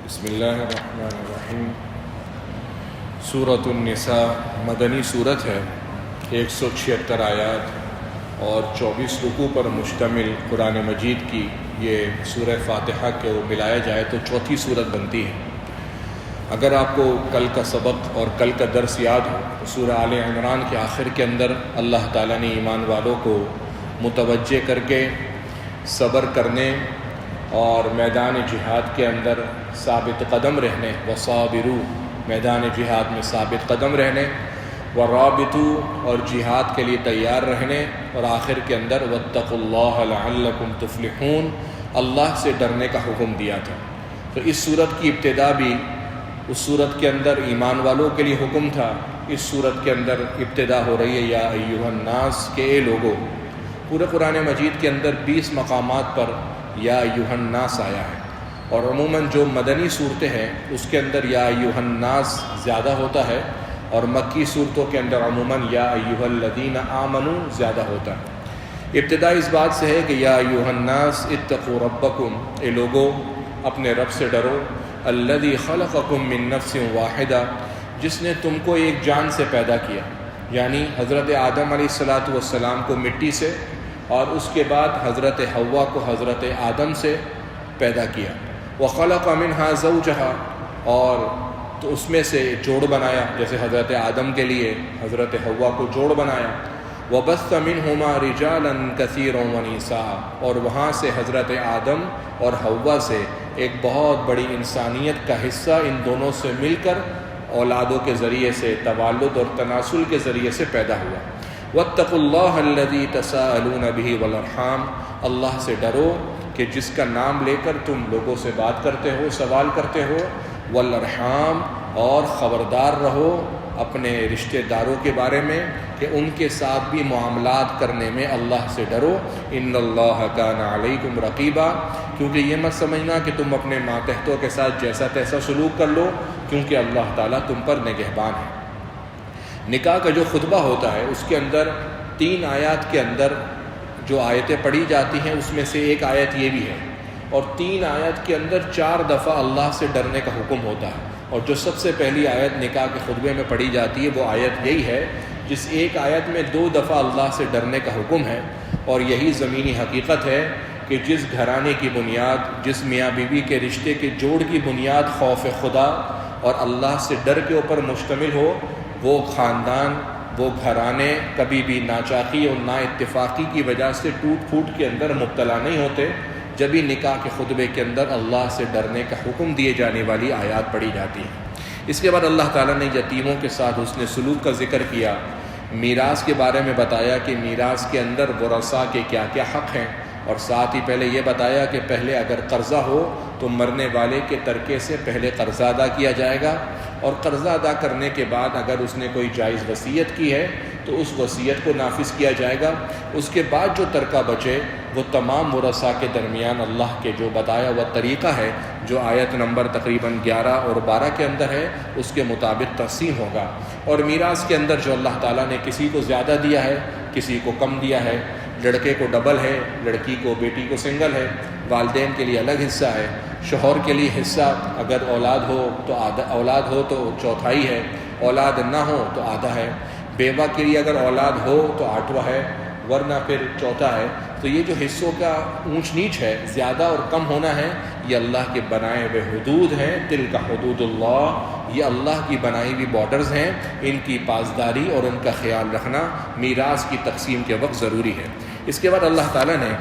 بسم اللہ الرحمن الرحیم۔ سورۃ النساء مدنی صورت ہے، 176 آیات اور 24 رکوع پر مشتمل قرآن مجید کی یہ سورہ فاتحہ کو ملایا جائے تو چوتھی صورت بنتی ہے۔ اگر آپ کو کل کا سبق اور کل کا درس یاد ہو تو سورہ آل عمران کے آخر کے اندر اللہ تعالیٰ نے ایمان والوں کو متوجہ کر کے صبر کرنے اور میدان جہاد کے اندر ثابت قدم رہنے، وصابروا میدان جہاد میں ثابت قدم رہنے، ورابطوا اور جہاد کے لیے تیار رہنے، اور آخر کے اندر واتقوا اللہ لعلکم تفلحون اللہ سے ڈرنے کا حکم دیا تھا۔ تو اس صورت کی ابتدا بھی اس صورت کے اندر ایمان والوں کے لیے حکم تھا، اس صورت کے اندر ابتدا ہو رہی ہے یا ایھا الناس کہ اے لوگو۔ پورے قرآن مجید کے اندر 20 مقامات پر یا ایھا الناس آیا ہے، اور عموماً جو مدنی صورتیں ہیں اس کے اندر یا ایھا الناس زیادہ ہوتا ہے، اور مکی صورتوں کے اندر عموماً یا ایھا الذین آمنوا زیادہ ہوتا ہے۔ ابتدا اس بات سے ہے کہ یا ایھا الناس اتقوا ربکم، اے لوگو اپنے رب سے ڈرو، الذی خلقکم من نفس واحدہ، جس نے تم کو ایک جان سے پیدا کیا، یعنی حضرت آدم علیہ السلام کو مٹی سے، اور اس کے بعد حضرت حوا کو حضرت آدم سے پیدا کیا، وخلق منہا زوجہا، اور تو اس میں سے جوڑ بنایا، جیسے حضرت آدم کے لیے حضرت حوا کو جوڑ بنایا، وبث منہما رجالا کثیرا ونساء، اور وہاں سے حضرت آدم اور حوا سے ایک بہت بڑی انسانیت کا حصہ ان دونوں سے مل کر اولادوں کے ذریعے سے توالد اور تناسل کے ذریعے سے پیدا ہوا۔ واتقوا اللہ الذی تساءلون بہ والارحام، اللہ سے ڈرو کہ جس کا نام لے کر تم لوگوں سے بات کرتے ہو، سوال کرتے ہو، والارحام، اور خبردار رہو اپنے رشتہ داروں کے بارے میں کہ ان کے ساتھ بھی معاملات کرنے میں اللہ سے ڈرو۔ ان اللہ کان علیکم رقیبا، کیونکہ یہ مت سمجھنا کہ تم اپنے ماتحتوں کے ساتھ جیسا تیسا سلوک کر لو، کیونکہ اللہ تعالیٰ تم پر نگہبان ہے۔ نکاح کا جو خطبہ ہوتا ہے اس کے اندر 3 آیات کے اندر جو آیتیں پڑھی جاتی ہیں اس میں سے ایک آیت یہ بھی ہے، اور 3 آیت کے اندر 4 دفعہ اللہ سے ڈرنے کا حکم ہوتا ہے، اور جو سب سے پہلی آیت نکاح کے خطبے میں پڑھی جاتی ہے وہ آیت یہی ہے، جس ایک آیت میں 2 دفعہ اللہ سے ڈرنے کا حکم ہے۔ اور یہی زمینی حقیقت ہے کہ جس گھرانے کی بنیاد، جس میاں بیوی کے رشتے کے جوڑ کی بنیاد خوف خدا اور اللہ سے ڈر کے اوپر مشتمل ہو، وہ خاندان، وہ گھرانے کبھی بھی ناچاقی اور نا اتفاقی کی وجہ سے ٹوٹ پھوٹ کے اندر مبتلا نہیں ہوتے، جبھی نکاح کے خطبے کے اندر اللہ سے ڈرنے کا حکم دیے جانے والی آیات پڑھی جاتی ہیں۔ اس کے بعد اللہ تعالیٰ نے یتیموں کے ساتھ حسن سلوک کا ذکر کیا، میراث کے بارے میں بتایا کہ میراث کے اندر ورثاء کے کیا کیا حق ہیں، اور ساتھ ہی پہلے یہ بتایا کہ پہلے اگر قرضہ ہو تو مرنے والے کے ترکے سے پہلے قرضہ ادا کیا جائے گا، اور قرضہ ادا کرنے کے بعد اگر اس نے کوئی جائز وصیت کی ہے تو اس وصیت کو نافذ کیا جائے گا۔ اس کے بعد جو ترکہ بچے وہ تمام ورثاء کے درمیان اللہ کے جو بتایا ہوا طریقہ ہے، جو آیت نمبر تقریباً 11 اور 12 کے اندر ہے، اس کے مطابق تقسیم ہوگا۔ اور میراث کے اندر جو اللہ تعالیٰ نے کسی کو زیادہ دیا ہے، کسی کو کم دیا ہے، لڑکے کو ڈبل ہے، لڑکی کو، بیٹی کو سنگل ہے، والدین کے لیے الگ حصہ ہے، شوہر کے لیے حصہ اگر اولاد ہو تو اولاد ہو تو چوتھائی ہے، اولاد نہ ہو تو آدھا ہے، بیوہ کے لیے اگر اولاد ہو تو 8واں ہے، ورنہ پھر چوتھا ہے۔ تو یہ جو حصوں کا اونچ نیچ ہے، زیادہ اور کم ہونا ہے، یہ اللہ کے بنائے ہوئے حدود ہیں، تلک حدود اللہ، یہ اللہ کی بنائی ہوئی بارڈرز ہیں، ان کی پاسداری اور ان کا خیال رکھنا میراث کی تقسیم کے وقت ضروری ہے۔ اس کے بعد اللہ تعالیٰ نے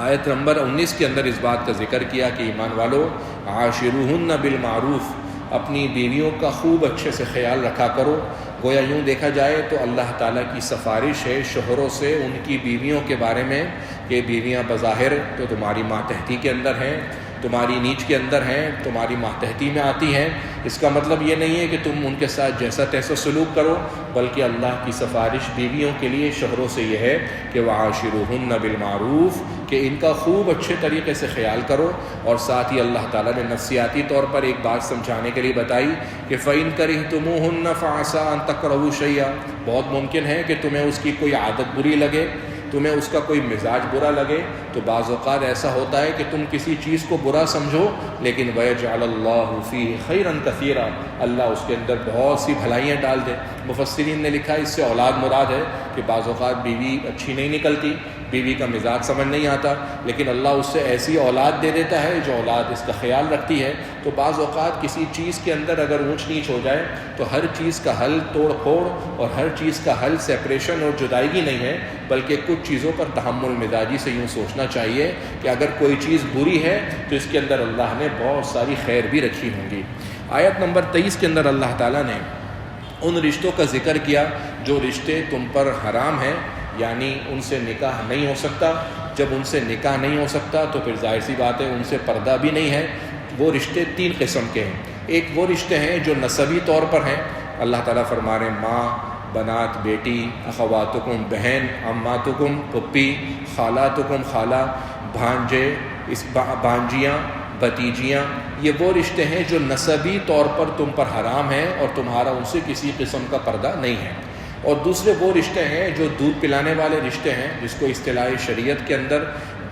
آیت نمبر 19 کے اندر اس بات کا ذکر کیا کہ ایمان والو، عاشروہن بالمعروف، اپنی بیویوں کا خوب اچھے سے خیال رکھا کرو۔ گویا یوں دیکھا جائے تو اللہ تعالیٰ کی سفارش ہے شوہروں سے ان کی بیویوں کے بارے میں کہ بیویاں بظاہر تو تمہاری ماتحتی کے اندر ہیں، تمہاری نیچ کے اندر ہیں، تمہاری ماتحتی میں آتی ہیں۔ اس کا مطلب یہ نہیں ہے کہ تم ان کے ساتھ جیسا تیسا سلوک کرو، بلکہ اللہ کی سفارش بیویوں کے لیے شوہروں سے یہ ہے کہ وعاشروہن بالمعروف، کہ ان کا خوب اچھے طریقے سے خیال کرو۔ اور ساتھ ہی اللہ تعالیٰ نے نفسیاتی طور پر ایک بات سمجھانے کے لیے بتائی کہ فَإِن كَرِهْتُمُوهُنَّ فَعَسَىٰ أَن تَكْرَهُوا شَيْئًا، بہت ممکن ہے کہ تمہیں اس کی کوئی عادت بری لگے، تمہیں اس کا کوئی مزاج برا لگے تو بعض اوقات ایسا ہوتا ہے کہ تم کسی چیز کو برا سمجھو لیکن وَيَجْعَلَ اللَّهُ فِيهِ خَيْرًا كَثِيرًا، اللہ اس کے اندر بہت سی بھلائیاں ڈال دے۔ مفسرین نے لکھا اس سے اولاد مراد ہے کہ بعض اوقات بیوی اچھی نہیں نکلتی، بیوی کا مزاج سمجھ نہیں آتا، لیکن اللہ اس سے ایسی اولاد دے دیتا ہے جو اولاد اس کا خیال رکھتی ہے۔ تو بعض اوقات کسی چیز کے اندر اگر اونچ نیچ ہو جائے تو ہر چیز کا حل توڑ پھوڑ اور ہر چیز کا حل سیپریشن اور جدائیگی نہیں ہے، بلکہ کچھ چیزوں پر تحمل مزاجی سے یوں سوچنا چاہیے کہ اگر کوئی چیز بری ہے تو اس کے اندر اللہ نے بہت ساری خیر بھی رکھی ہوں گی۔ آیت نمبر 23 کے اندر اللہ تعالیٰ نے ان رشتوں کا ذکر کیا جو رشتے تم پر حرام ہیں، یعنی ان سے نکاح نہیں ہو سکتا۔ جب ان سے نکاح نہیں ہو سکتا تو پھر ظاہر سی بات ہے ان سے پردہ بھی نہیں ہے۔ وہ رشتے 3 قسم کے ہیں۔ ایک وہ رشتے ہیں جو نسبی طور پر ہیں، اللہ تعالیٰ فرما رہے ہیں ماں، بنات بیٹی، اخواتکم بہن، عماتکم پھپھی، خالاتکم خالہ، بھانجے، بھانجیاں، بھتیجیاں، یہ وہ رشتے ہیں جو نسبی طور پر تم پر حرام ہیں اور تمہارا ان سے کسی قسم کا پردہ نہیں ہے۔ اور دوسرے وہ رشتے ہیں جو دودھ پلانے والے رشتے ہیں، جس کو اصطلاح شریعت کے اندر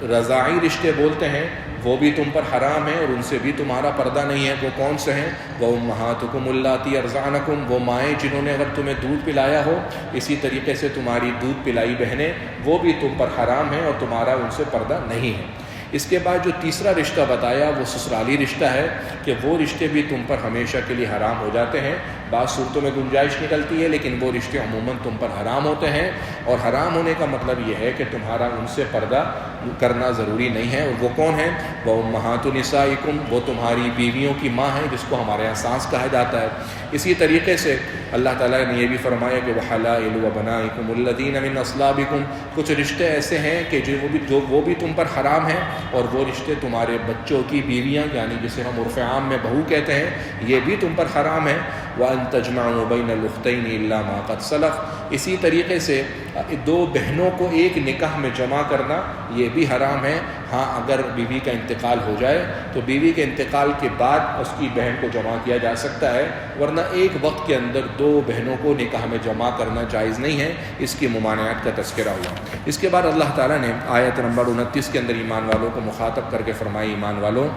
رضاعی رشتے بولتے ہیں، وہ بھی تم پر حرام ہیں اور ان سے بھی تمہارا پردہ نہیں ہے۔ وہ کون سے ہیں؟ وہ امہاتکم اللاتی ارضعنکم، وہ مائیں جنہوں نے اگر تمہیں دودھ پلایا ہو، اسی طریقے سے تمہاری دودھ پلائی بہنیں، وہ بھی تم پر حرام ہیں اور تمہارا ان سے پردہ نہیں ہے۔ اس کے بعد جو تیسرا رشتہ بتایا وہ سسرالی رشتہ ہے کہ وہ رشتے بھی تم پر ہمیشہ کے لیے حرام ہو جاتے ہیں۔ بعض صورتوں میں گنجائش نکلتی ہے لیکن وہ رشتے عموماً تم پر حرام ہوتے ہیں، اور حرام ہونے کا مطلب یہ ہے کہ تمہارا ان سے پردہ کرنا ضروری نہیں ہے۔ اور وہ کون ہیں؟ وہ امہات نسائکم، وہ تمہاری بیویوں کی ماں ہیں، جس کو ہمارے یہاں سانس کہا جاتا ہے۔ اسی طریقے سے اللہ تعالیٰ نے یہ بھی فرمایا کہ وحلائل وبنائکم الذین من اصلابکم، کچھ رشتے ایسے ہیں کہ وہ بھی تم پر حرام ہیں، اور وہ رشتے تمہارے بچوں کی بیویاں، یعنی جسے ہم عرف عام میں بہو کہتے ہیں، یہ بھی تم پر حرام ہے۔ وَأَن تَجْمَعُوا بَيْنَ الْأُخْتَيْنِ إِلَّا مَا قَدْ سَلَفَ، اسی طریقے سے 2 بہنوں کو ایک نکاح میں جمع کرنا یہ بھی حرام ہے۔ ہاں اگر بیوی کا انتقال ہو جائے تو بیوی کے انتقال کے بعد اس کی بہن کو جمع کیا جا سکتا ہے، ورنہ ایک وقت کے اندر 2 بہنوں کو نکاح میں جمع کرنا جائز نہیں ہے۔ اس کی ممانعت کا تذکرہ ہوا۔ اس کے بعد اللہ تعالیٰ نے آیت نمبر 29 کے اندر ایمان والوں کو مخاطب کر کے فرمائی، ایمان والوں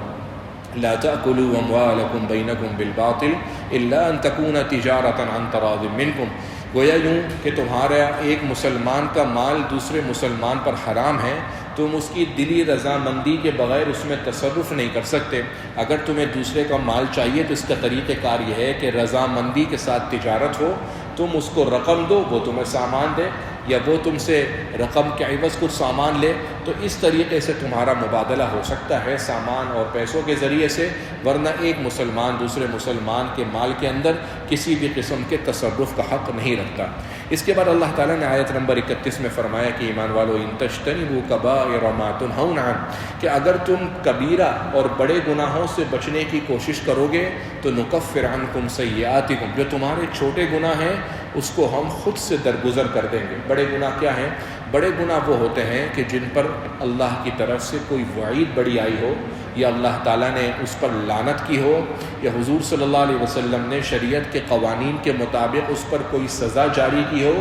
لا تأكلوا أموالكم بينكم بالباطل إلا أن تكون تجارة عن تراض منكم، گویا یوں کہ تمہارا ایک مسلمان کا مال دوسرے مسلمان پر حرام ہے، تم اس کی دلی رضامندی کے بغیر اس میں تصرف نہیں کر سکتے۔ اگر تمہیں دوسرے کا مال چاہیے تو اس کا طریقہ کار یہ ہے کہ رضامندی کے ساتھ تجارت ہو، تم اس کو رقم دو، وہ تمہیں سامان دے، یا وہ تم سے رقم کے عوض کچھ سامان لے، تو اس طریقے سے تمہارا مبادلہ ہو سکتا ہے سامان اور پیسوں کے ذریعے سے، ورنہ ایک مسلمان دوسرے مسلمان کے مال کے اندر کسی بھی قسم کے تصرف کا حق نہیں رکھتا۔ اس کے بعد اللہ تعالیٰ نے آیت نمبر 31 میں فرمایا کہ ایمان والو ان تجتنبوا کبائر ما تنہون عنہ، کہ اگر تم کبیرہ اور بڑے گناہوں سے بچنے کی کوشش کرو گے تو نکفر عنکم سیئاتکم، جو تمہارے چھوٹے گناہ ہیں اس کو ہم خود سے درگزر کر دیں گے۔ بڑے گناہ کیا ہیں؟ بڑے گناہ وہ ہوتے ہیں کہ جن پر اللہ کی طرف سے کوئی وعید بڑی آئی ہو، یا اللہ تعالیٰ نے اس پر لعنت کی ہو، یا حضور صلی اللہ علیہ وسلم نے شریعت کے قوانین کے مطابق اس پر کوئی سزا جاری کی ہو،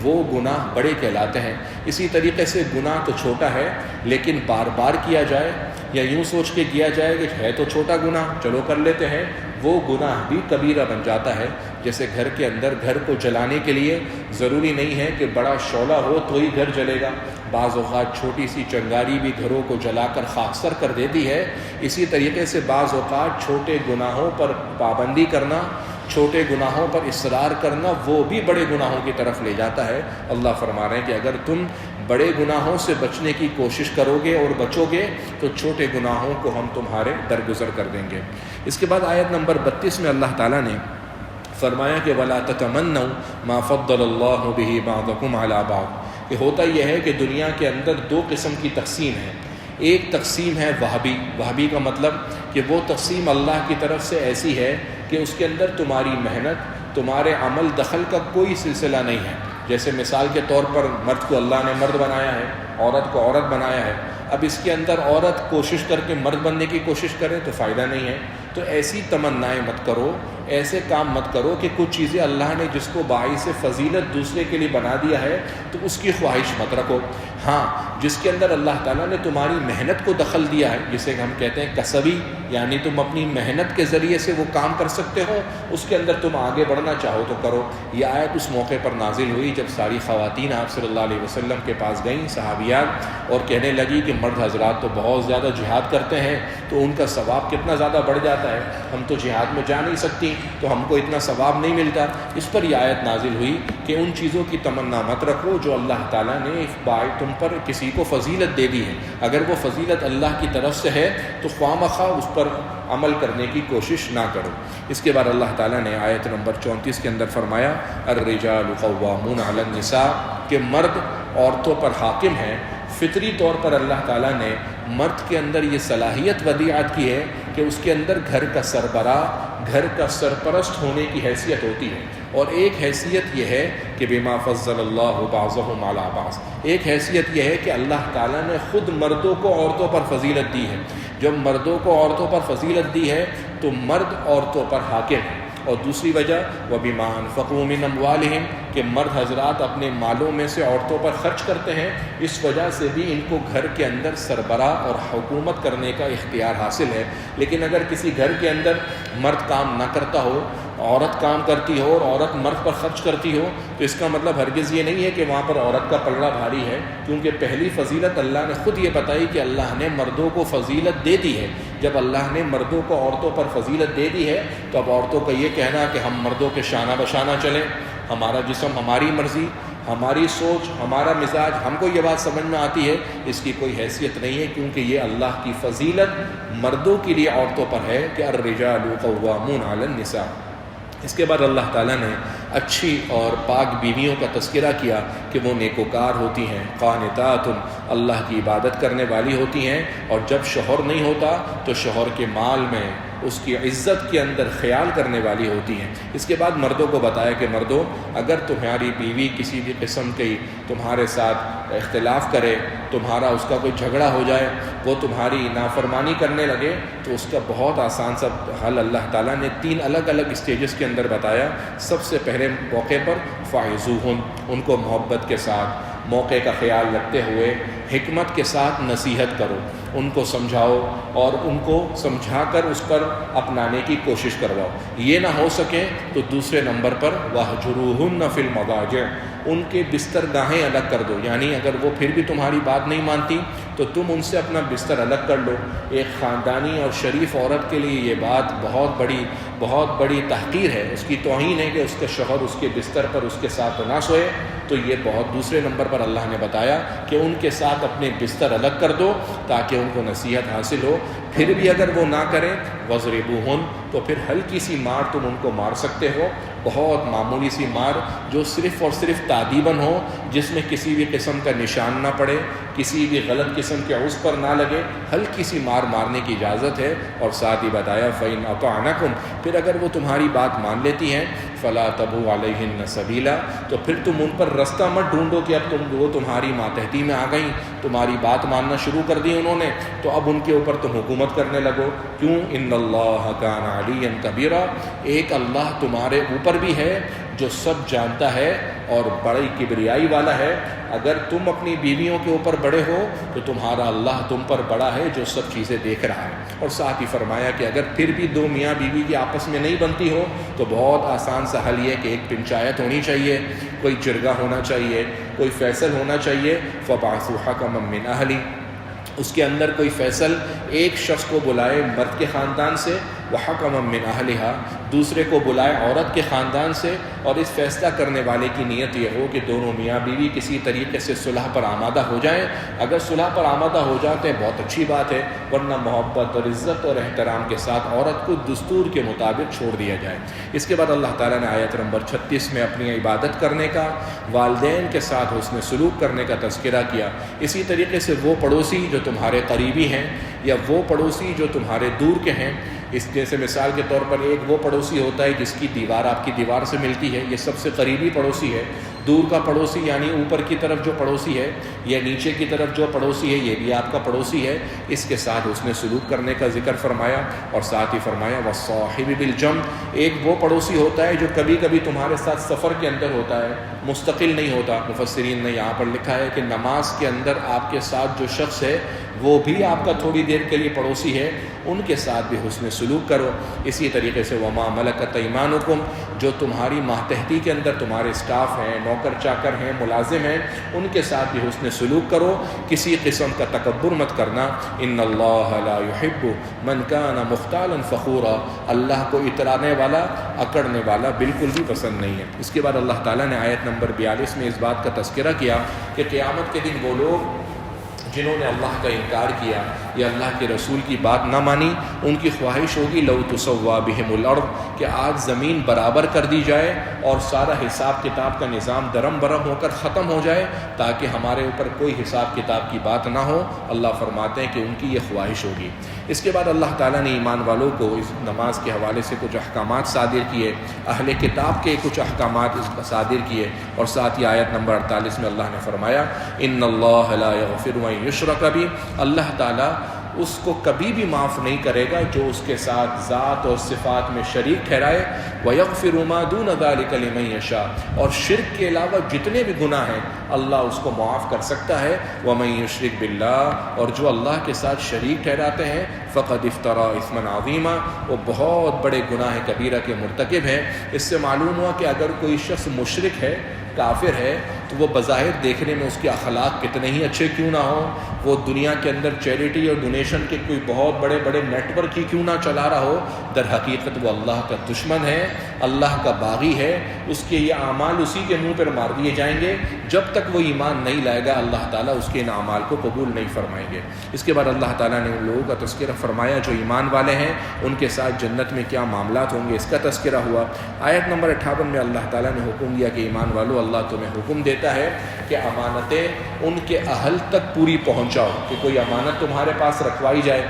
وہ گناہ بڑے کہلاتے ہیں۔ اسی طریقے سے گناہ تو چھوٹا ہے لیکن بار بار کیا جائے یا یوں سوچ کے کیا جائے کہ ہے تو چھوٹا گناہ چلو کر لیتے ہیں، وہ گناہ بھی کبیرہ بن جاتا ہے۔ جیسے گھر کے اندر گھر کو جلانے کے لیے ضروری نہیں ہے کہ بڑا شعلہ ہو تو ہی گھر جلے گا، بعض اوقات چھوٹی سی چنگاری بھی گھروں کو جلا کر خاکستر کر دیتی ہے۔ اسی طریقے سے بعض اوقات چھوٹے گناہوں پر پابندی کرنا، چھوٹے گناہوں پر اصرار کرنا، وہ بھی بڑے گناہوں کی طرف لے جاتا ہے۔ اللہ فرما رہے ہیں کہ اگر تم بڑے گناہوں سے بچنے کی کوشش کرو گے اور بچو گے تو چھوٹے گناہوں کو ہم تمہارے درگزر کر دیں گے۔ اس کے بعد آیت نمبر 32 میں اللہ تعالیٰ نے فرمایا کہ وَلَا تَتَمَنَّوْا مَا فَضَّلَ اللَّهُ بِهِ بَعْضَكُمْ عَلَى بَعْضٍ، کہ ہوتا یہ ہے کہ دنیا کے اندر 2 قسم کی تقسیم ہے۔ ایک تقسیم ہے وہابی، وہابی کا مطلب کہ وہ تقسیم اللہ کی طرف سے ایسی ہے کہ اس کے اندر تمہاری محنت، تمہارے عمل دخل کا کوئی سلسلہ نہیں ہے۔ جیسے مثال کے طور پر مرد کو اللہ نے مرد بنایا ہے، عورت کو عورت بنایا ہے، اب اس کے اندر عورت کوشش کر کے مرد بننے کی کوشش کرے تو فائدہ نہیں ہے۔ تو ایسی تمنائیں مت کرو، ایسے کام مت کرو کہ کچھ چیزیں اللہ نے جس کو باعث فضیلت دوسرے کے لیے بنا دیا ہے تو اس کی خواہش مت رکھو۔ ہاں جس کے اندر اللہ تعالیٰ نے تمہاری محنت کو دخل دیا ہے، جسے ہم کہتے ہیں کسبی، یعنی تم اپنی محنت کے ذریعے سے وہ کام کر سکتے ہو، اس کے اندر تم آگے بڑھنا چاہو تو کرو۔ یہ آیت اس موقع پر نازل ہوئی جب ساری خواتین آپ صلی اللہ علیہ وسلم کے پاس گئیں صحابیات، اور کہنے لگی کہ مرد حضرات تو بہت زیادہ جہاد کرتے ہیں تو ان کا ثواب کتنا زیادہ بڑھ جاتا ہے، ہم تو جہاد میں جا نہیں سکتی تو ہم کو اتنا ثواب نہیں ملتا۔ اس پر یہ آیت نازل ہوئی کہ ان چیزوں کی تمنا مت رکھو جو اللہ تعالیٰ نے تم پر کسی کو فضیلت دے دی ہے، اگر وہ فضیلت اللہ کی طرف سے ہے تو خواہ مخواہ اس پر عمل کرنے کی کوشش نہ کرو۔ اس کے بعد اللہ تعالیٰ نے آیت نمبر 34 کے اندر فرمایا الرجال قوامون علی النساء، کہ مرد عورتوں پر حاکم ہیں۔ فطری طور پر اللہ تعالیٰ نے مرد کے اندر یہ صلاحیت ودیعت کی ہے کہ اس کے اندر گھر کا سربراہ، گھر کا سرپرست ہونے کی حیثیت ہوتی ہے، اور ایک حیثیت یہ ہے کہ بما فضل اللہ بعضهم علی بعض، ایک حیثیت یہ ہے کہ اللہ تعالیٰ نے خود مردوں کو عورتوں پر فضیلت دی ہے۔ جب مردوں کو عورتوں پر فضیلت دی ہے تو مرد عورتوں پر حاکم ہے۔ اور دوسری وجہ وَبِمَا أَنفَقُوا مِنْ أَمْوَالِهِمْ، کہ مرد حضرات اپنے مالوں میں سے عورتوں پر خرچ کرتے ہیں، اس وجہ سے بھی ان کو گھر کے اندر سربراہ اور حکومت کرنے کا اختیار حاصل ہے۔ لیکن اگر کسی گھر کے اندر مرد کام نہ کرتا ہو، عورت کام کرتی ہو اور عورت مرد پر خرچ کرتی ہو، تو اس کا مطلب ہرگز یہ نہیں ہے کہ وہاں پر عورت کا پلڑا بھاری ہے، کیونکہ پہلی فضیلت اللہ نے خود یہ بتائی کہ اللہ نے مردوں کو فضیلت دے دی ہے۔ جب اللہ نے مردوں کو عورتوں پر فضیلت دے دی ہے تو اب عورتوں کا یہ کہنا کہ ہم مردوں کے شانہ بشانہ چلیں، ہمارا جسم ہماری مرضی، ہماری سوچ، ہمارا مزاج، ہم کو یہ بات سمجھ میں آتی ہے، اس کی کوئی حیثیت نہیں ہے، کیونکہ یہ اللہ کی فضیلت مردوں کے لیے عورتوں پر ہے کہ الرجال قوامون علی النساء۔ اس کے بعد اللہ تعالیٰ نے اچھی اور پاک بیویوں کا تذکرہ کیا کہ وہ نیکوکار ہوتی ہیں، قانتات، اللہ کی عبادت کرنے والی ہوتی ہیں، اور جب شوہر نہیں ہوتا تو شوہر کے مال میں، اس کی عزت کے اندر خیال کرنے والی ہوتی ہیں۔ اس کے بعد مردوں کو بتایا کہ مردوں، اگر تمہاری بیوی کسی بھی قسم کی تمہارے ساتھ اختلاف کرے، تمہارا اس کا کوئی جھگڑا ہو جائے، وہ تمہاری نافرمانی کرنے لگے، تو اس کا بہت آسان سا حل اللہ تعالیٰ نے 3 الگ الگ اسٹیجز کے اندر بتایا۔ سب سے پہلے موقع پر فاعظوہن، ان کو محبت کے ساتھ، موقع کا خیال رکھتے ہوئے حکمت کے ساتھ نصیحت کرو، ان کو سمجھاؤ اور ان کو سمجھا کر اس پر اپنانے کی کوشش کرواؤ۔ یہ نہ ہو سکے تو دوسرے نمبر پر وَاهْجُرُوهُنَّ فِي الْمَضَاجِعِ، ان کے بستر گاہیں الگ کر دو، یعنی اگر وہ پھر بھی تمہاری بات نہیں مانتی تو تم ان سے اپنا بستر الگ کر لو۔ ایک خاندانی اور شریف عورت کے لیے یہ بات بہت بڑی تحقیر ہے، اس کی توہین ہے کہ اس کے شوہر اس کے بستر پر اس کے ساتھ نہ سوئے۔ تو یہ بہت دوسرے نمبر پر اللہ نے بتایا کہ ان کے ساتھ اپنے بستر الگ کر دو تاکہ ان کو نصیحت حاصل ہو۔ پھر بھی اگر وہ نہ کریں وَاضْرِبُوهُنَّ، تو پھر ہلکی سی مار تم ان کو مار سکتے ہو، بہت معمولی سی مار جو صرف اور صرف تادیباً ہو، جس میں کسی بھی قسم کا نشان نہ پڑے، کسی بھی غلط قسم کے عُذر پر نہ لگے، ہلکی سی مار مارنے کی اجازت ہے۔ اور ساتھ ہی بتایا فَإِنْ أَطَعْنَكُمْ، پھر اگر وہ تمہاری بات مان لیتی ہیں فَلَا تَبْغُوا عَلَيْهِنَّ سَبِيلًا، تو پھر تم ان پر رستہ مت ڈھونڈو کہ اب وہ تمہاری ماتحتی میں آ گئیں، تمہاری بات ماننا شروع کر دی انہوں نے، تو اب ان کے اوپر تم حکومت کرنے لگو۔ کیوں؟ إِنَّ اللَّهَ كَانَ عَلِيًّا كَبِيرًا، ایک اللہ تمہارے اوپر بھی ہے جو سب جانتا ہے اور بڑی کبریائی والا ہے۔ اگر تم اپنی بیویوں کے اوپر بڑے ہو تو تمہارا اللہ تم پر بڑا ہے جو سب چیزیں دیکھ رہا ہے۔ اور ساتھ ہی فرمایا کہ اگر پھر بھی 2 میاں بیوی کی آپس میں نہیں بنتی ہو تو بہت آسان سا حل یہ کہ ایک پنچایت ہونی چاہیے، کوئی جرگہ ہونا چاہیے، کوئی فیصل ہونا چاہیے۔ فَبَعْثُوا حَكَمًا مِّنْ أَهْلِهِ، اس کے اندر کوئی فیصل ایک شخص کو بلائے مرد کے خاندان سے، وَحَكَمًا مِّنْ أَهْلِهَا، دوسرے کو بلائے عورت کے خاندان سے، اور اس فیصلہ کرنے والے کی نیت یہ ہو کہ دونوں میاں بیوی کسی طریقے سے صلح پر آمادہ ہو جائیں۔ اگر صلح پر آمادہ ہو جاتے ہیں بہت اچھی بات ہے، ورنہ محبت اور عزت اور احترام کے ساتھ عورت کو دستور کے مطابق چھوڑ دیا جائے۔ اس کے بعد اللہ تعالیٰ نے آیت نمبر 36 میں اپنی عبادت کرنے کا، والدین کے ساتھ حسن سلوک کرنے کا تذکرہ کیا۔ اسی طریقے سے وہ پڑوسی جو تمہارے قریبی ہیں یا وہ پڑوسی جو تمہارے دور کے ہیں، اس جیسے مثال کے طور پر ایک وہ پڑوسی ہوتا ہے جس کی دیوار آپ کی دیوار سے ملتی ہے، یہ سب سے قریبی پڑوسی ہے۔ دور کا پڑوسی یعنی اوپر کی طرف جو پڑوسی ہے یا نیچے کی طرف جو پڑوسی ہے یہ بھی آپ کا پڑوسی ہے، اس کے ساتھ حسن سلوک کرنے کا ذکر فرمایا، اور ساتھ ہی فرمایا وَالصَّاحِبِ بِالْجَنْبِ، ایک وہ پڑوسی ہوتا ہے جو کبھی کبھی تمہارے ساتھ سفر کے اندر ہوتا ہے، مستقل نہیں ہوتا۔ مفسرین نے یہاں پر لکھا ہے کہ نماز کے اندر آپ کے ساتھ جو شخص ہے وہ بھی آپ کا تھوڑی دیر کے لیے پڑوسی ہے، ان کے ساتھ بھی حسن سلوک کرو۔ اسی طریقے سے وما ملکت ایمانکم، جو تمہاری ماتحتی کے اندر تمہارے اسٹاف ہیں، نوکر چاکر ہیں، ملازم ہیں، ان کے ساتھ بھی حسن سلوک کرو، کسی قسم کا تکبر مت کرنا۔ ان اللہ لا يحب من کان مختالا فخورا، اللہ کو اترانے والا، اکڑنے والا بالکل بھی پسند نہیں ہے۔ اس کے بعد اللہ تعالیٰ نے آیت نمبر 42 میں اس بات کا تذکرہ کیا کہ قیامت کے دن وہ لوگ جنہوں نے اللہ کا انکار کیا یا اللہ کے رسول کی بات نہ مانی، ان کی خواہش ہوگی لو تسوا بہم الارض، کہ آج زمین برابر کر دی جائے اور سارا حساب کتاب کا نظام درم برم ہو کر ختم ہو جائے تاکہ ہمارے اوپر کوئی حساب کتاب کی بات نہ ہو۔ اللہ فرماتے ہیں کہ ان کی یہ خواہش ہوگی۔ اس کے بعد اللہ تعالیٰ نے ایمان والوں کو اس نماز کے حوالے سے کچھ احکامات صادر کیے، اہل کتاب کے کچھ احکامات صادر کیے، اور ساتھ ہی آیت نمبر 48 میں اللہ نے فرمایا ان اللہ لا یغفر ان یشرک بہ، اللہ تعالیٰ اس کو کبھی بھی معاف نہیں کرے گا جو اس کے ساتھ ذات اور صفات میں شریک ٹھہرائے، وَيَغْفِرُ مَا دُونَ ذَلِكَ لِمَن يَشَاءُ، اور شرک کے علاوہ جتنے بھی گناہ ہیں اللہ اس کو معاف کر سکتا ہے۔ وَمَن يُشْرِكْ بِاللَّهِ، اور جو اللہ کے ساتھ شریک ٹھہراتے ہیں فقد افترا اثما عظیما، وہ بہت بڑے گناہ کبیرہ کے مرتکب ہیں۔ اس سے معلوم ہوا کہ اگر کوئی شخص مشرک ہے، کافر ہے، تو وہ بظاہر دیکھنے میں اس کے اخلاق کتنے ہی اچھے کیوں نہ ہوں، وہ دنیا کے اندر چیریٹی اور ڈونیشن کے کوئی بہت بڑے بڑے نیٹ ورک ہی کیوں نہ چلا رہا ہو، در حقیقت وہ اللہ کا دشمن ہے، اللہ کا باغی ہے، اس کے یہ اعمال اسی کے منہ پر مار دیے جائیں گے۔ جب تک وہ ایمان نہیں لائے گا اللہ تعالیٰ اس کے ان اعمال کو قبول نہیں فرمائیں گے۔ اس کے بعد اللہ تعالیٰ نے ان لوگوں کا تذکرہ فرمایا جو ایمان والے ہیں، ان کے ساتھ جنت میں کیا معاملات ہوں گے، اس کا تذکرہ ہوا۔ آیت نمبر 58 میں اللہ تعالیٰ نے حکم دیا کہ ایمان والو، اللہ تمہیں حکم دیتا ہے کہ امانتیں ان کے اہل تک پوری پہنچاؤ، کہ کوئی امانت تمہارے پاس رکھوائی جائے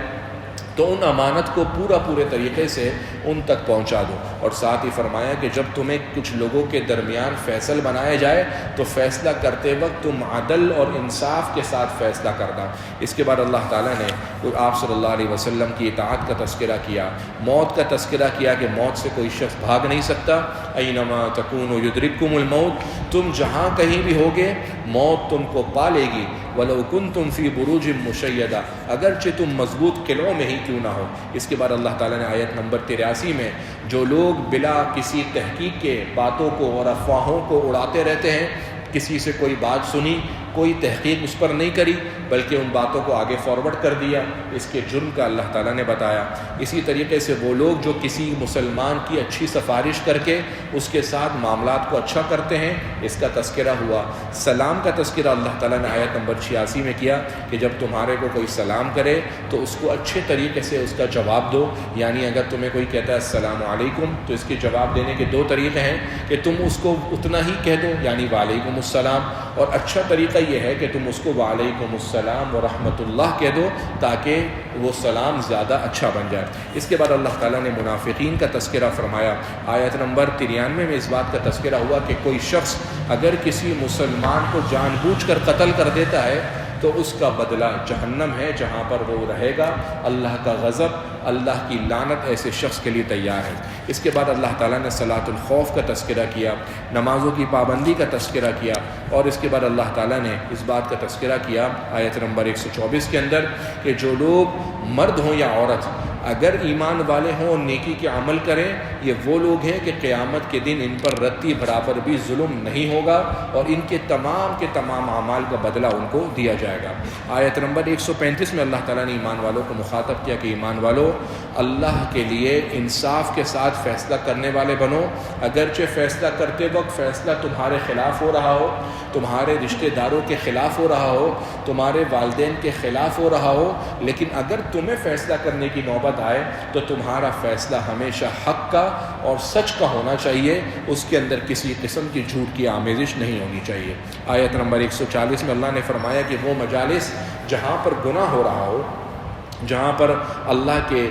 تو ان امانت کو پورے طریقے سے ان تک پہنچا دو، اور ساتھ ہی فرمایا کہ جب تمہیں کچھ لوگوں کے درمیان فیصل بنایا جائے تو فیصلہ کرتے وقت تم عدل اور انصاف کے ساتھ فیصلہ کرنا۔ اس کے بعد اللہ تعالیٰ نے آپ صلی اللہ علیہ وسلم کی اطاعت کا تذکرہ کیا، موت کا تذکرہ کیا کہ موت سے کوئی شخص بھاگ نہیں سکتا۔ اینما تکونوا یدرککم الموت، تم جہاں کہیں بھی ہوگے موت تم کو پا لے گی۔ ولو کنتم فی بروج مشیدہ، اگرچہ تم مضبوط قلعوں میں ہی کیوں نہ ہو۔ اس کے بعد اللہ تعالیٰ نے آیت نمبر 83 میں جو لوگ بلا کسی تحقیق کے باتوں کو اور افواہوں کو اڑاتے رہتے ہیں، کسی سے کوئی بات سنی، کوئی تحقیق اس پر نہیں کری بلکہ ان باتوں کو آگے فارورڈ کر دیا، اس کے جرم کا اللہ تعالیٰ نے بتایا۔ اسی طریقے سے وہ لوگ جو کسی مسلمان کی اچھی سفارش کر کے اس کے ساتھ معاملات کو اچھا کرتے ہیں، اس کا تذکرہ ہوا۔ سلام کا تذکرہ اللہ تعالیٰ نے آیت نمبر 86 میں کیا کہ جب تمہارے کو کوئی سلام کرے تو اس کو اچھے طریقے سے اس کا جواب دو، یعنی اگر تمہیں کوئی کہتا ہے السلام علیکم تو اس کے جواب دینے کے دو طریقے ہیں کہ تم اس کو اتنا ہی کہہ دو یعنی وعلیکم السلام، اور اچھا طریقہ یہ ہے کہ تم اس کو وعلیکم السلام ورحمۃ اللہ کہہ دو تاکہ وہ سلام زیادہ اچھا بن جائے۔ اس کے بعد اللہ تعالیٰ نے منافقین کا تذکرہ فرمایا۔ آیت نمبر 93 میں اس بات کا تذکرہ ہوا کہ کوئی شخص اگر کسی مسلمان کو جان بوجھ کر قتل کر دیتا ہے تو اس کا بدلہ جہنم ہے جہاں پر وہ رہے گا، اللہ کا غضب، اللہ کی لعنت ایسے شخص کے لیے تیار ہے۔ اس کے بعد اللہ تعالیٰ نے صلاۃ الخوف کا تذکرہ کیا، نمازوں کی پابندی کا تذکرہ کیا، اور اس کے بعد اللہ تعالیٰ نے اس بات کا تذکرہ کیا آیت نمبر 124 کے اندر کہ جو لوگ مرد ہوں یا عورت اگر ایمان والے ہوں اور نیکی کے عمل کریں، یہ وہ لوگ ہیں کہ قیامت کے دن ان پر رتی برابر بھی ظلم نہیں ہوگا اور ان کے تمام اعمال کا بدلہ ان کو دیا جائے گا۔ آیت نمبر 135 میں اللہ تعالیٰ نے ایمان والوں کو مخاطب کیا کہ ایمان والو، اللہ کے لیے انصاف کے ساتھ فیصلہ کرنے والے بنو، اگرچہ فیصلہ کرتے وقت فیصلہ تمہارے خلاف ہو رہا ہو، تمہارے رشتہ داروں کے خلاف ہو رہا ہو، تمہارے والدین کے خلاف ہو رہا ہو، لیکن اگر تمہیں فیصلہ کرنے کی نوبت آئے تو تمہارا فیصلہ ہمیشہ حق کا اور سچ کا ہونا چاہیے، اس کے اندر کسی قسم کی جھوٹ کی آمیزش نہیں ہونی چاہیے۔ آیت نمبر 140 میں اللہ نے فرمایا کہ وہ مجالس جہاں پر گناہ ہو رہا ہو، جہاں پر اللہ کے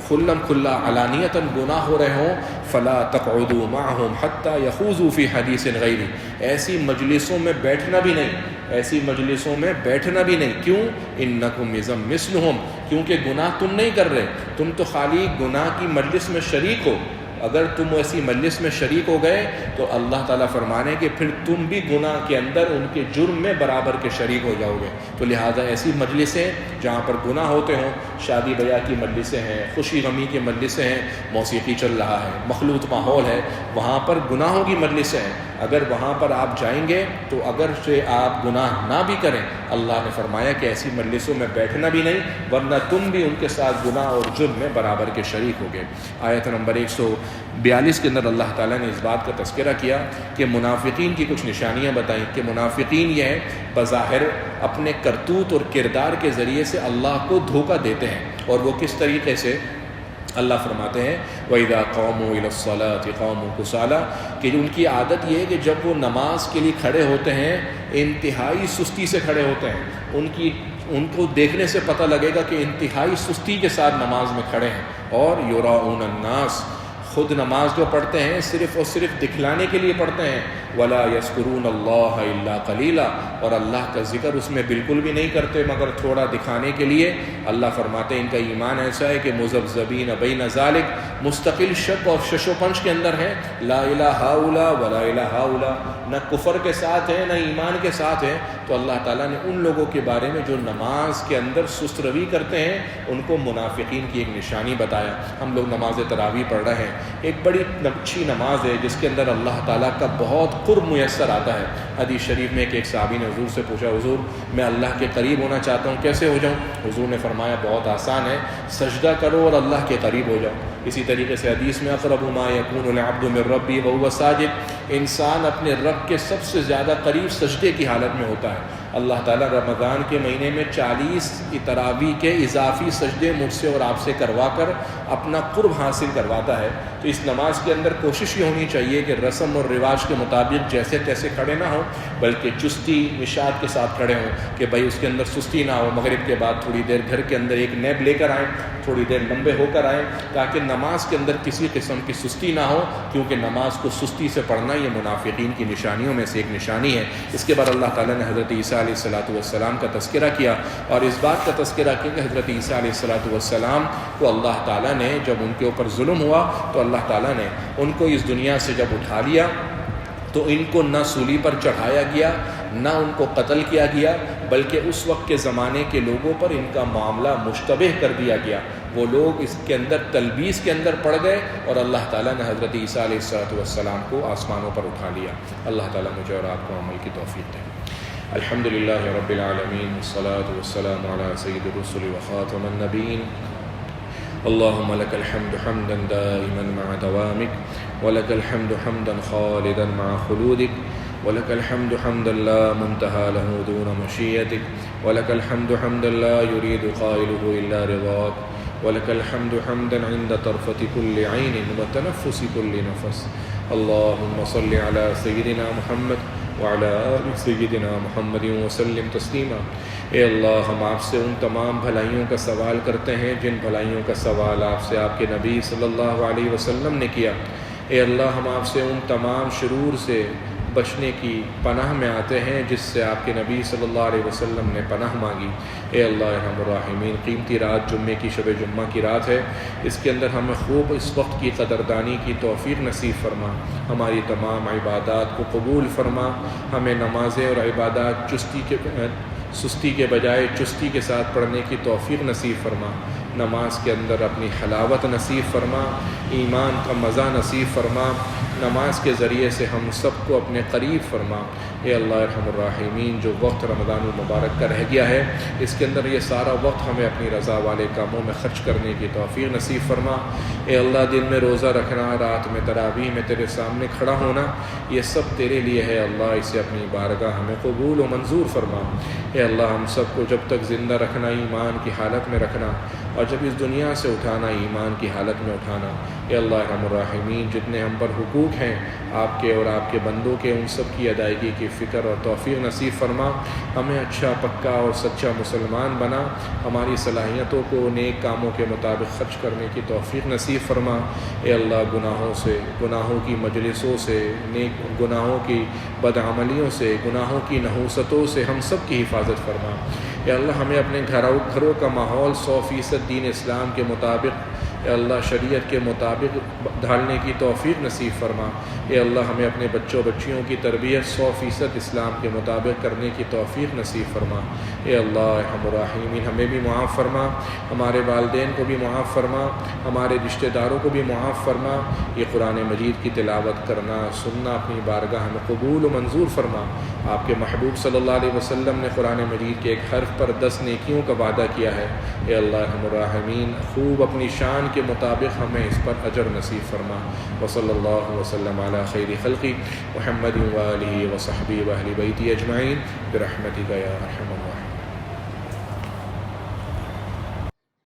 کھلم کھلا علانیتاً گناہ ہو رہے ہوں، فلا تقعدوا معهم حتى يخوضوا في حديث غيره، ایسی مجلسوں میں بیٹھنا بھی نہیں، ایسی مجلسوں میں بیٹھنا بھی نہیں۔ کیوں؟ انکم اذا مثلہم، کیونکہ گناہ تم نہیں کر رہے، تم تو خالی گناہ کی مجلس میں شریک ہو۔ اگر تم ایسی مجلس میں شریک ہو گئے تو اللہ تعالیٰ فرمانے کہ پھر تم بھی گناہ کے اندر ان کے جرم میں برابر کے شریک ہو جاؤ گے۔ تو لہٰذا ایسی مجلسیں جہاں پر گناہ ہوتے ہوں، شادی بیاہ کی مجلسیں ہیں، خوشی غمی کی مجلسیں ہیں، موسیقی چل رہا ہے، مخلوط ماحول ہے، وہاں پر گناہوں کی مجلسیں ہیں، اگر وہاں پر آپ جائیں گے تو اگر سے آپ گناہ نہ بھی کریں، اللہ نے فرمایا کہ ایسی مجلسوں میں بیٹھنا بھی نہیں، ورنہ تم بھی ان کے ساتھ گناہ اور جرم میں برابر کے شریک ہوگے۔ آیت نمبر 142 کے اندر اللہ تعالیٰ نے اس بات کا تذکرہ کیا کہ منافقین کی کچھ نشانیاں بتائیں کہ منافقین یہ ہیں بظاہر اپنے کرتوت اور کردار کے ذریعے سے اللہ کو دھوکہ دیتے ہیں، اور وہ کس طریقے سے؟ اللہ فرماتے ہیں وَإِذَا قَامُوا إِلَى الصَّلَاةِ قَامُوا كُسَالَىٰ، کہ ان کی عادت یہ ہے کہ جب وہ نماز کے لیے کھڑے ہوتے ہیں انتہائی سستی سے کھڑے ہوتے ہیں، ان کو دیکھنے سے پتہ لگے گا کہ انتہائی سستی کے ساتھ نماز میں کھڑے ہیں۔ اور یُرَاؤُونَ النَّاسَ، خود نماز جو پڑھتے ہیں صرف اور صرف دکھلانے کے لیے پڑھتے ہیں، وَلَا يَذْكُرُونَ اللَّهَ إِلَّا قَلِيلًا، اور اللہ کا ذکر اس میں بالکل بھی نہیں کرتے مگر تھوڑا دکھانے کے لیے۔ اللہ فرماتے ہیں ان کا ایمان ایسا ہے کہ مذبذبین بین ذالک، مستقل شک اور شش و پنج کے اندر ہیں، لا الہ ہؤلاء ولا الہ ہؤلاء، نہ کفر کے ساتھ ہیں نہ ایمان کے ساتھ ہیں۔ تو اللہ تعالیٰ نے ان لوگوں کے بارے میں جو نماز کے اندر سست روی کرتے ہیں ان کو منافقین کی ایک نشانی بتایا۔ ہم لوگ نماز تراویح پڑھ رہے ہیں، ایک بڑی اچھی نماز ہے جس کے اندر اللہ تعالیٰ کا بہت قرب میسر آتا ہے۔ حدیث شریف میں ایک صحابی نے حضور سے پوچھا، حضور میں اللہ کے قریب ہونا چاہتا ہوں، کیسے ہو جاؤں؟ حضور نے فرمایا بہت آسان ہے، سجدہ کرو اور اللہ کے قریب ہو جاؤ۔ اسی طریقے سے حدیث میں اقرب ما یکون العبد من ربی وهو ساجد، انسان اپنے رب کے سب سے زیادہ قریب سجدے کی حالت میں ہوتا ہے۔ اللہ تعالیٰ رمضان کے مہینے میں 40 تراویح کے اضافی سجدے مجھ سے اور آپ سے کروا کر اپنا قرب حاصل کرواتا ہے۔ تو اس نماز کے اندر کوشش یہ ہونی چاہیے کہ رسم اور رواج کے مطابق جیسے تیسے کھڑے نہ ہوں، بلکہ چستی نشاط کے ساتھ کھڑے ہوں، کہ بھائی اس کے اندر سستی نہ ہو۔ مغرب کے بعد تھوڑی دیر گھر کے اندر ایک نیب لے کر آئیں، تھوڑی دیر لمبے ہو کر آئیں، تاکہ نماز کے اندر کسی قسم کی سستی نہ ہو، کیونکہ نماز کو سستی سے پڑھنا یہ منافقین کی نشانیوں میں سے ایک نشانی ہے۔ اس کے بعد اللہ تعالیٰ نے حضرت عیسیٰ علیہ السلام کا تذکرہ کیا، اور اس بات کا تذکرہ کیا کہ حضرت عیسیٰ علیہ السلام کو اللہ تعالیٰ نے جب ان کے اوپر ظلم ہوا تو اللہ تعالیٰ نے ان کو اس دنیا سے جب اٹھا لیا تو ان کو نہ سولی پر چڑھایا گیا نہ ان کو قتل کیا گیا، بلکہ اس وقت کے زمانے کے لوگوں پر ان کا معاملہ مشتبہ کر دیا گیا۔ وہ لوگ اس کے اندر تلبیس کے اندر پڑ گئے اور اللہ تعالیٰ نے حضرت عیسیٰ علیہ السلام کو آسمانوں پر اٹھا لیا۔ اللہ تعالیٰ مجھے اور آپ کو عمل کی توفیق دے۔ الحمدللہ رب العالمین، والصلاة والسلام علی سید الرسل وخاتم النبیین۔ اللهم لك الحمد حمدا دائما مع دوامك، ولك الحمد حمدا خالدا مع خلودك، ولك الحمد حمدا لا منتهى له دون مشيئتك، ولك الحمد حمدا لا يريد قائله إلا رضاك، ولك الحمد حمدا عند طرفة كل عين وتنفس كل نفس۔ اللهم صل على سيدنا محمد وعلى آل سيدنا محمد وسلم تسلیما۔ اے اللہ، ہم آپ سے ان تمام بھلائیوں کا سوال کرتے ہیں جن بھلائیوں کا سوال آپ سے آپ کے نبی صلی اللہ علیہ وسلم نے کیا۔ اے اللہ، ہم آپ سے ان تمام شرور سے بچنے کی پناہ میں آتے ہیں جس سے آپ کے نبی صلی اللہ علیہ وسلم نے پناہ مانگی۔ اے اللہ ارحم الراحمین، قیمتی رات جمعے کی شب جمعہ کی رات ہے، اس کے اندر ہمیں خوب اس وقت کی قدردانی کی توفیق نصیب فرما، ہماری تمام عبادات کو قبول فرما، ہمیں نمازیں اور عبادات سستی کے بجائے چستی کے ساتھ پڑھنے کی توفیق نصیب فرما، نماز کے اندر اپنی حلاوت نصیب فرما، ایمان کا مزہ نصیب فرما، نماز کے ذریعے سے ہم سب کو اپنے قریب فرما۔ اے اللہ ارحم الراحمین، جو وقت رمضان المبارک کا رہ گیا ہے اس کے اندر یہ سارا وقت ہمیں اپنی رضا والے کاموں میں خرچ کرنے کی توفیق نصیب فرما۔ اے اللہ، دن میں روزہ رکھنا، رات میں تراویح میں تیرے سامنے کھڑا ہونا، یہ سب تیرے لیے ہے۔ اللہ، اسے اپنی بارگاہ ہمیں قبول و منظور فرما۔ اے اللہ، ہم سب کو جب تک زندہ رکھنا، ایمان کی حالت میں رکھنا، اور جب اس دنیا سے اٹھانا ایمان کی حالت میں اٹھانا۔ اے اللہ ارحم الراحمین، جتنے ہم پر حقوق ہیں آپ کے اور آپ کے بندوں کے، ان سب کی ادائیگی کی فکر اور توفیق نصیب فرما۔ ہمیں اچھا پکا اور سچا مسلمان بنا، ہماری صلاحیتوں کو نیک کاموں کے مطابق خرچ کرنے کی توفیق نصیب فرما۔ اے اللہ گناہوں سے، گناہوں کی مجلسوں سے، نیک گناہوں کی بدعملیوں سے، گناہوں کی نحوستوں سے ہم سب کی حفاظت فرما۔ اے اللہ ہمیں اپنے گھروں کا ماحول 100% دین اسلام کے مطابق، اے اللہ شریعت کے مطابق ڈھالنے کی توفیق نصیب فرما۔ اے اللہ ہمیں اپنے بچوں بچیوں کی تربیت 100% اسلام کے مطابق کرنے کی توفیق نصیب فرما۔ اے اللہ ارحم الراحمین، ہمیں بھی معاف فرما، ہمارے والدین کو بھی معاف فرما، ہمارے رشتہ داروں کو بھی معاف فرما۔ یہ قرآن مجید کی تلاوت کرنا سننا اپنی بارگاہ میں قبول و منظور فرما۔ آپ کے محبوب صلی اللہ علیہ وسلم نے قرآن مجید کے ایک حرف پر 10 نیکیوں کا وعدہ کیا ہے۔ اے اللہ ارحم الراحمین، خوب اپنی شان کے مطابق ہمیں اس پر اجر نصیب فرما۔ وصلی اللہ وسلم علی خیر خلقی محمد وآلہ وصحبہ واہل بیتہ اجمعین برحمتک یا ارحم الراحمین۔